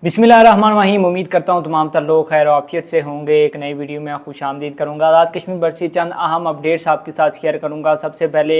बिस्मिल्लाहिर्रहमानिर्रहीम। उम्मीद करता हूँ तमाम तर लोग खैर आफियत से होंगे। एक नई वीडियो में खुश आमदीद करूँगा। आज़ाद कश्मीर बर्ड से चंद अहम अपडेट्स आपके साथ शेयर करूँगा। सबसे पहले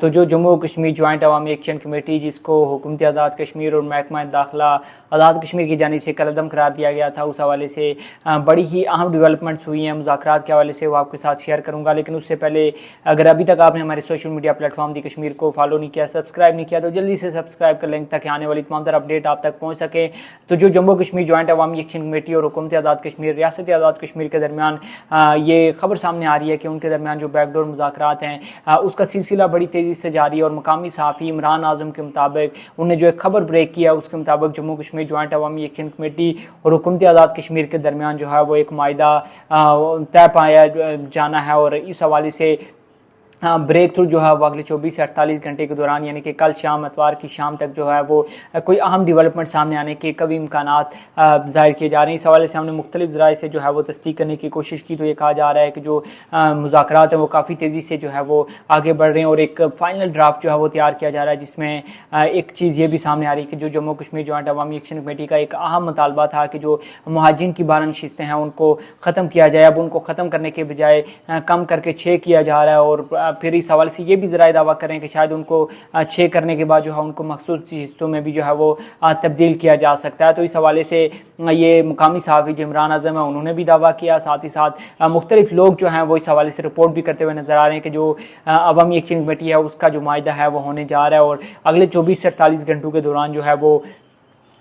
तो जो जम्मू कश्मीर जॉइंट अवामी एक्शन कमेटी, जिसको हुकूमत आज़ाद कश्मीर और महकमा दाखिला आज़ाद कश्मीर की जानिब से कलअदम करार दिया गया था, उस हवाले से बड़ी ही अहम डेवलपमेंट्स हुई हैं मुज़ाकरात के हवाले से, वो आपके साथ शेयर करूँगा। लेकिन उससे पहले अगर अभी तक आपने हमारे सोशल मीडिया प्लेटफॉर्म दी कश्मीर को फॉलो नहीं किया, सब्सक्राइब नहीं किया, तो जल्दी से सब्सक्राइब कर लें ताकि आने वाली तमाम तर अपडेट आप तक पहुँच सके। तो जो जम्मू कश्मीर जॉइंट अवामी एक्शन कमेटी और हुकूमत आज़ाद कश्मीर, रियासत आज़ाद कश्मीर के दरमियान ये खबर सामने आ रही है कि उनके दरमियान जो बैकडोर मुज़ाकरात हैं उसका सिलसिला बड़ी तेज़ी से जारी है। और मकामी सहाफ़ी इमरान आज़म के मुताबिक उन्होंने जो एक खबर ब्रेक किया, उसके मुताबिक जम्मू कश्मीर जॉइंट अवामी एक्शन कमेटी और हुकूमत आज़ाद कश्मीर के दरमियान जो है वो एक माहिदा तय पाया जाना है। और इस हवाले से ब्रेक थ्रू जो है वो अगले 24 से 48 घंटे के दौरान, यानी कि कल शाम इतवार की शाम तक जो है वो कोई अहम डेवलपमेंट सामने आने के कभी इम्कानात ज़ाहिर किए जा रहे हैं। इस हवाले से हमने मुख्तलिफ ज़राए से जो है वो तस्दीक करने की कोशिश की, तो ये कहा जा रहा है कि जो मुज़ाकरात हैं वो काफ़ी तेज़ी से जो है वो आगे बढ़ रहे हैं और एक फ़ाइनल ड्राफ्ट जो है वो तैयार किया जा रहा है, जिसमें एक चीज़ ये भी सामने आ रही है कि जो जम्मू कश्मीर जॉइंट अवामी एक्शन कमेटी का एक अहम मुतालबा था कि जो मुहाजिरीन की 12 नशिस्तें हैं उनको ख़त्म किया जाए, अब उनको ख़त्म करने के बजाय कम करके 6 किया जा रहा है। और फिर इस हवाले से ये भी ज़राए दावा करें कि शायद उनको 6 करने के बाद जो है उनको मखसूस हिस्सों में भी जो है वो तब्दील किया जा सकता है। तो इस हवाले से ये मुकामी सहाफ़ी जो इमरान आज़म है उन्होंने भी दावा किया, साथ ही साथ मुख्तलिफ लोग जो हैं वो इस हवाले से रिपोर्ट भी करते हुए नज़र आ रहे हैं कि जो अवामी एक्शन कमेटी है उसका जो माहिदा है वो होने जा रहा है और अगले 24 से 48 घंटों के दौरान जो है वो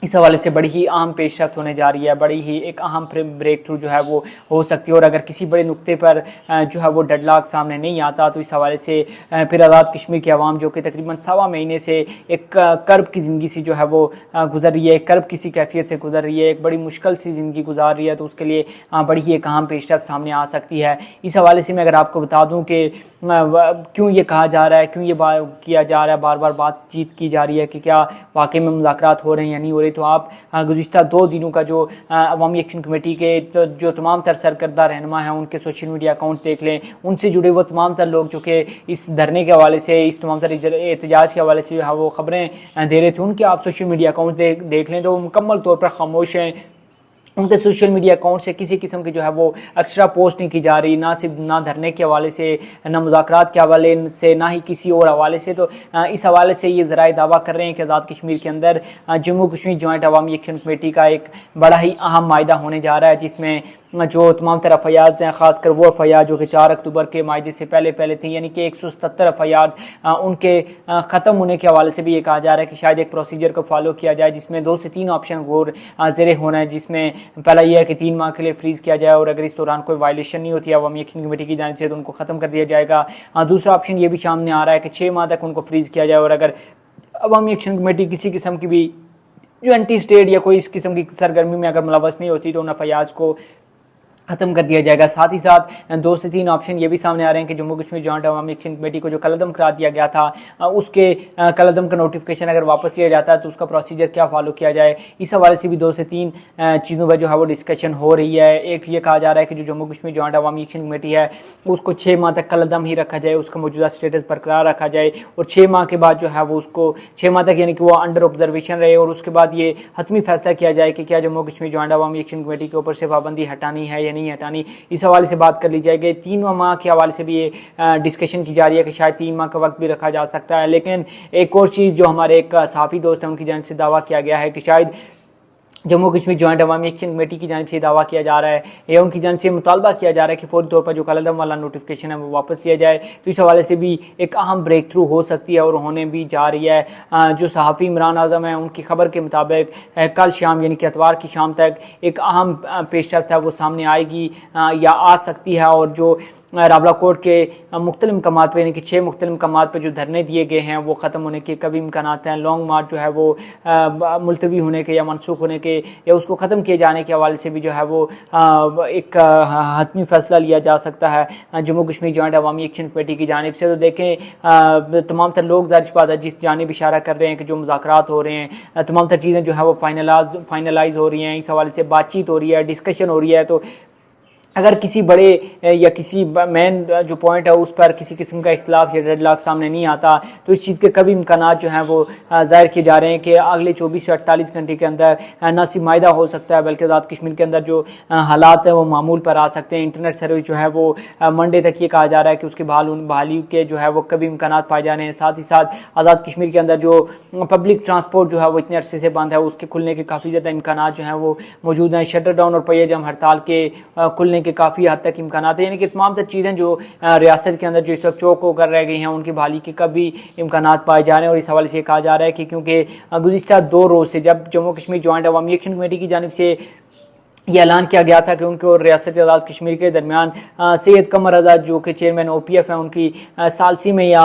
इस हवाले से बड़ी ही अहम पेशरफ्त होने जा रही है, बड़ी ही एक अहम ब्रेक थ्रू जो है वो हो सकती है। और अगर किसी बड़े नुक्ते पर जो है वो डेडलॉक सामने नहीं आता, तो इस हवाले से फिर आज़ाद कश्मीर की आवाम जो कि तकरीबन 1.25 महीने से एक कर्ब की ज़िंदगी से जो है वो गुजर रही है, एक कर्ब किसी कैफियत से गुजर रही है, एक बड़ी मुश्किल सी ज़िंदगी गुजार रही है, तो उसके लिए बड़ी ही एक अहम पेशरफ्त सामने आ सकती है। इस हवाले से मैं अगर आपको बता दूँ कि क्यों ये कहा जा रहा है, क्यों ये किया जा रहा है, बार बार बातचीत की जा रही है कि क्या वाकई में मुज़ाकरात हो रहे हैं या नहीं हो रहे, तो आप गुज़िश्ता 2 दिनों का जो अवामी एक्शन कमेटी के जो तमाम तर सरकर्दा रहनुमा हैं उनके सोशल मीडिया अकाउंट देख लें, उनसे जुड़े वो तमाम तर लोग जो कि इस धरने के हवाले से, इस तमाम तर एहतजाज के हवाले से जो है वो खबरें दे रहे थे, उनके आप सोशल मीडिया अकाउंट देख लें तो मुकम्मल तौर पर खामोश हैं। उनके सोशल मीडिया अकाउंट से किसी किस्म की जो है वो एक्स्ट्रा पोस्ट नहीं की जा रही, ना सिर्फ ना धरने के हवाले से, ना मुज़ाकरात के हवाले से, ना ही किसी और हवाले से। तो इस हवाले से ये ज़राए दावा कर रहे हैं कि आज़ाद कश्मीर के अंदर जम्मू कश्मीर जॉइंट अवामी एक्शन कमेटी का एक बड़ा ही अहम माहिदा होने जा रहा है, जिसमें जो तमाम तरह एफआईआर हैं, ख़ासकर वो एफआईआर जो कि 4 अक्टूबर के माहिदे से पहले थी, यानी कि 177 एफआईआर उनके ख़त्म होने के हवाले से भी ये कहा जा रहा है कि शायद एक प्रोसीजर को फॉलो किया जाए, जिसमें 2 से 3 ऑप्शन गौर ज़ेरे होना है। जिसमें पहला यह है कि 3 माह के लिए फ्रीज़ किया जाए और अगर इस दौरान कोई वायलेशन नहीं होती अवामी एक्शन कमेटी की जानिब से तो उनको ख़त्म कर दिया जाएगा। दूसरा ऑप्शन ये भी सामने आ रहा है कि 6 माह तक उनको फ्रीज़ किया जाए और अगर अवामी एक्शन कमेटी किसी किस्म की भी जो एंटी स्टेट या कोई इस किस्म की सरगर्मी में अगर मुलव्वस नहीं होती तो उन एफआईआर को ख़त्म कर दिया जाएगा। साथ ही साथ 2 से 3 ऑप्शन ये भी सामने आ रहे हैं कि जम्मू कश्मीर जॉइंट अवामी एक्शन कमेटी को जो कलअदम करार दिया गया था उसके कलअदम का नोटिफिकेशन अगर वापस लिया जाता है तो उसका प्रोसीजर क्या फॉलो किया जाए। इस हवाले से भी 2 से 3 चीज़ों पर जो है वो डिस्कशन हो रही है। एक ये कहा जा रहा है कि जो जम्मू कश्मीर जॉइंट अवामी एक्शन कमेटी है उसको 6 माह तक कलअदम ही रखा जाए, उसका मौजूदा स्टेटस बरकरार रखा जाए और 6 माह के बाद जो है वो उसको 6 माह तक यानी कि वो अंडर ऑब्जर्वेशन रहे और उसके बाद ये हतमी फैसला किया जाए कि क्या जम्मू कश्मीर जॉइंट अवामी एक्शन कमेटी के ऊपर से पाबंदी हटानी है या नहीं हटानी। इस हवाले से बात कर ली जाएगी। 3 माह के हवाले से भी ये डिस्कशन की जा रही है कि शायद 3 माह का वक्त भी रखा जा सकता है। लेकिन एक और चीज़ जो हमारे एक सहाफ़ी दोस्त हैं उनकी जानिब से दावा किया गया है कि शायद जम्मू कश्मीर जॉइंट अवामी एक्शन कमेटी की जानिब से दावा किया जा रहा है या उनकी जानिब से मुतालबा किया जा रहा है कि फौरी तौर पर जो कलअदम वाला नोटिफिकेशन है वो वापस लिया जाए। तो इस हवाले से भी एक अहम ब्रेक थ्रू हो सकती है और होने भी जा रही है। जो सहाफ़ी इमरान आज़म है उनकी खबर के मुताबिक कल शाम यानी कि इतवार की शाम तक एक अहम पेशरफ्त है वो सामने आएगी या आ सकती है। और जो रावलाकोट के मुख्तलिफ मकामात पर यानी कि 6 मुख्तलिफ मकामात पर जो धरने दिए गए हैं वो ख़त्म होने के कभी इम्कानात हैं। लॉन्ग मार्च जो है वो मुलतवी होने के या मनसूख होने के या उसको ख़त्म किए जाने के हवाले से भी जो है वो एक हतमी फ़ैसला लिया जा सकता है जम्मू कश्मीर जॉइंट अवामी एक्शन कमेटी की जानिब से। तो देखें तमाम तर लोग ज़ाहिर बात है जिस जानिब इशारा कर रहे हैं कि जो मुज़ाकरात हो रहे हैं तमाम तर चीज़ें जो है वो फाइनलाइज हो रही हैं, इस हवाले से बातचीत हो रही है, डिस्कशन हो रही है। तो अगर किसी बड़े या किसी मेन जो पॉइंट है उस पर किसी किस्म का इख्तिलाफ या डेडलॉक सामने नहीं आता, तो इस चीज़ के कभी इम्कानात जो हैं वो ज़ाहिर किए जा रहे हैं कि अगले 24 से 48 घंटे के अंदर ना सिर्फ मायदा हो सकता है बल्कि आज़ाद कश्मीर के अंदर जो हालात हैं वो मामूल पर आ सकते हैं। इंटरनेट सर्विस जो है वो मंडे तक ये कहा जा रहा है कि उसकी बहाली के जो है वो कभी इम्कानात पाए जा रहे हैं। साथ ही साथ आज़ाद कश्मीर के अंदर जो पब्लिक ट्रांसपोर्ट जो है वो इतने अरसे से बंद है, उसके खुलने के काफ़ी ज़्यादा इम्कानात जो हैं वो मौजूद हैं। शटर डाउन और पहिया जम हड़ताल के खुलने के काफ़ी हद तक इम्कान है, यानी कि तमाम तर चीज़ें जो रियासत के अंदर जो इस वक्त चौक होकर रह गई हैं उनकी बहाली के कभी इम्कान पाए जा रहे हैं। और इस हवाले से कहा जा रहा है कि क्योंकि गुज़िश्ता 2 रोज़ से जब जम्मू कश्मीर जॉइंट अवामी एक्शन कमेटी की जानिब से यह ऐलान किया गया था कि उनके और रियासत आज़ाद कश्मीर के दरमियान सैयद कमर आज़ाद जो कि चेयरमैन OPF हैं उनकी सालसी में या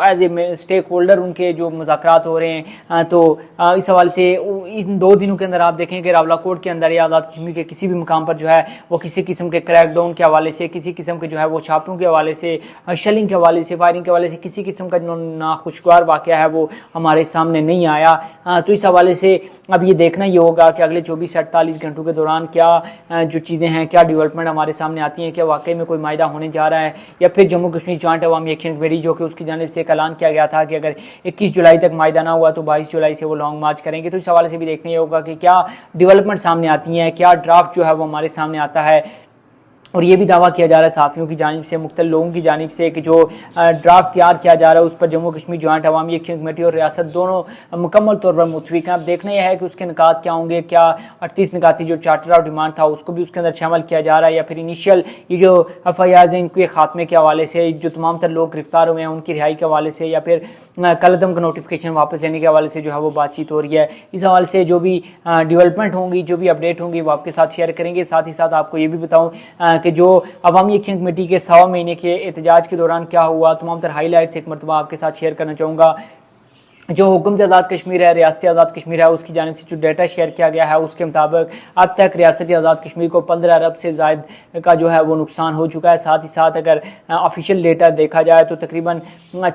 एज ए स्टेक होल्डर उनके जो मुज़ाकरात हो रहे हैं, तो इस हवाले से इन 2 दिनों के अंदर आप देखें कि रावलाकोट के अंदर या आज़ाद कश्मीर के किसी भी मुकाम पर जो है वो किसी किस्म के क्रैकडाउन के हवाले से, किसी किस्म के जो है वो छापों के हवाले से, शेलिंग के हवाले से, फायरिंग के हवाले से किसी किस्म का जो नाखुशगवार वाक़या है वो हमारे सामने नहीं आया। तो इस हवाले से अब ये देखना ये होगा कि अगले 24 से 48 घंटों के दौरान क्या जो चीज़ें हैं, क्या डेवलपमेंट हमारे सामने आती हैं, क्या वाकई में कोई मायदा होने जा रहा है या फिर जम्मू कश्मीर जॉइंट अवामी एक्शन कमेटी जो कि उसकी जानिब से एक ऐलान किया गया था कि अगर 21 जुलाई तक मायदा ना हुआ तो 22 जुलाई से वो लॉन्ग मार्च करेंगे। तो इस हवाले से भी देखना ये होगा कि क्या डेवलपमेंट सामने आती हैं, क्या ड्राफ्ट जो है वो हमारे सामने आता है। और ये भी दावा किया जा रहा है साफियों की जानिब से, मुख्तलिफ लोगों की जानिब से कि जो ड्राफ्ट तैयार किया जा रहा है उस पर जम्मू कश्मीर जॉइंट अवामी एक्शन कमेटी और रियासत दोनों मुकम्मल तौर पर मुतफिक हैं। अब देखना यह है कि उसके निकात क्या होंगे, क्या 38 निकाती जो चार्टर ऑफ डिमांड था उसको भी उसके अंदर शामिल किया जा रहा है या फिर इनिशियल ये जो FIRs हैं इनके खात्मे के हवाले से, जो तमाम तर लोग गिरफ्तार हुए हैं उनकी रिहाई के हवाले से, या फिर कलदम का नोटिफिकेशन वापस लेने के हवाले से जो है वो बातचीत हो रही है। इस हवाले से जो भी डेवलपमेंट होंगी, जो भी अपडेट होंगी वो आपके साथ शेयर करेंगे। साथ ही साथ आपको ये भी बताऊँ कि जो अवामी एक्शन कमेटी के 1.25 महीने के एहतजाज के दौरान क्या हुआ, तमाम तर हाईलाइट्स एक मरतबा आपके साथ शेयर करना चाहूँगा। जो हुकूमत आज़ाद कश्मीर है, रियासती आज़ाद कश्मीर है, उसकी जानिब से जो डाटा शेयर किया गया है उसके मुताबिक अब तक रियासती आज़ाद कश्मीर को 15 अरब से ज़ायद का जो है वो नुकसान हो चुका है। साथ ही साथ अगर ऑफिशियल डेटा देखा जाए तो तकरीबन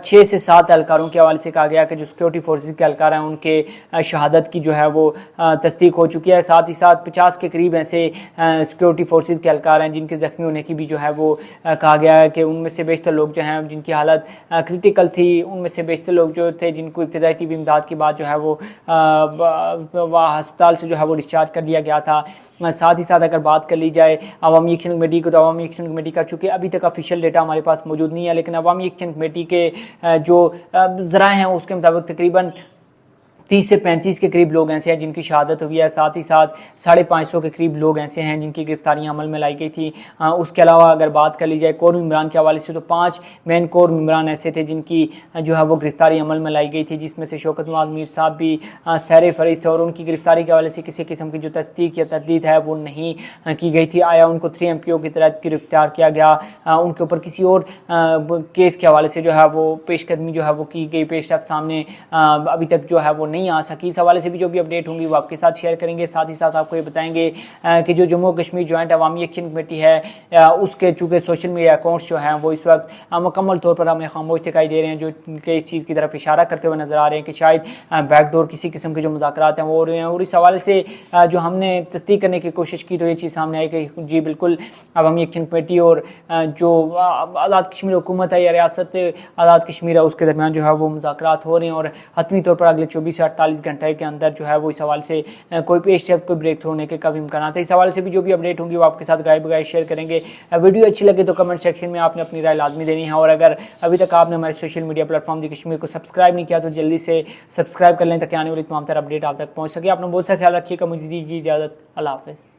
6 से 7 एहलकारों के हवाले से कहा गया कि जो सिक्योरिटी फोर्सेज के एहलकार हैं उनके शहादत की जो है वो तस्दीक हो चुकी है। साथ ही साथ 50 के करीब ऐसे सिक्योरिटी फोर्सेज के एहलकार हैं जिनके ज़ख्मी होने की भी जो है वो कहा गया है कि उनमें से बेशतर लोग जो हैं जिनकी हालत क्रिटिकल थी, उनमें से बेशतर लोग जो थे जिनको इब्तिदाई तिब्बी इमदाद के बाद जो है वो अस्पताल से जो है वो डिस्चार्ज कर दिया गया था। साथ ही साथ अगर बात कर ली जाए अवामी एक्शन कमेटी को, तो अवामी एक्शन कमेटी का चूँकि अभी तक ऑफिशियल डेटा हमारे पास मौजूद नहीं है, लेकिन अवामी एक्शन कमेटी के जो ज़राए हैं उसके मुताबिक तकरीबन 30 से 35 के करीब लोग ऐसे हैं जिनकी शहादत हुई है। साथ ही साथ 550 के करीब लोग ऐसे हैं जिनकी गिरफ्तारियां अमल में लाई गई थी। उसके अलावा अगर बात कर ली जाए कोर मेंबरान के हवाले से तो 5 मेन कोर मेंबरान ऐसे थे जिनकी जो है वो गिरफ्तारी अमल में लाई गई थी, जिसमें से शौकत मुआज़ मीर साहब भी सैर फरीज थे और उनकी गिरफ्तारी के हवाले से किसी किस्म की जो तस्दीक या तरदीद है वो नहीं की गई थी। आया उनको 3 MPO की तरह गिरफ्तार किया गया, उनके ऊपर किसी और केस के हवाले से जो है वो पेशकदमी जो है वो की गई, पेशरफ सामने अभी तक जो है वो नहीं आ सकी। इस हवाले से भी जो भी अपडेट होंगी वो आपके साथ शेयर करेंगे। साथ ही साथ आपको ये बताएंगे कि जो जम्मू कश्मीर जॉइंट अवामी एक्शन कमेटी है उसके चूँकि सोशल मीडिया अकाउंट्स जो हैं वो इस वक्त मुकम्मल तौर पर हमें खामोश दिखाई दे रहे हैं, जो कि इस चीज़ की तरफ इशारा करते हुए नजर आ रहे हैं कि शायद बैकडोर किसी किस्म के जो मुज़ाकरात हैं वो हो रहे हैं। और इस हवाले से जो हमने तस्दीक करने की कोशिश की तो ये चीज़ सामने आई कि जी बिल्कुल अवामी एक्शन कमेटी और जो आज़ाद कश्मीर हुकूमत है या रियासत आज़ाद कश्मीर है उसके दरमियान जो है वो मुज़ाकरात हो रहे हैं और हतमी तौर पर अगले 24 से 48 घंटे के अंदर जो है वो इस हवाले से कोई पेशरफ, कोई ब्रेक थ्रू होने के कभी इम्कान है। इस हवाले से भी जो भी अपडेट होंगी वो आपके साथ गाय बगाए शेयर करेंगे। वीडियो अच्छी लगे तो कमेंट सेक्शन में आपने अपनी राय लाजमी देनी है और अगर अभी तक आपने हमारे सोशल मीडिया प्लेटफॉर्म दी कश्मीर को सब्सक्राइब नहीं किया तो जल्दी से सब्सक्राइब कर लें ताकि आने वाली तमाम तरह अपडेट आप तक पहुँच सके। आपने बहुत सा ख्याल रखिएगा। मुझे दीजिए इजाज़त। अल्लाह हाफ़िज़।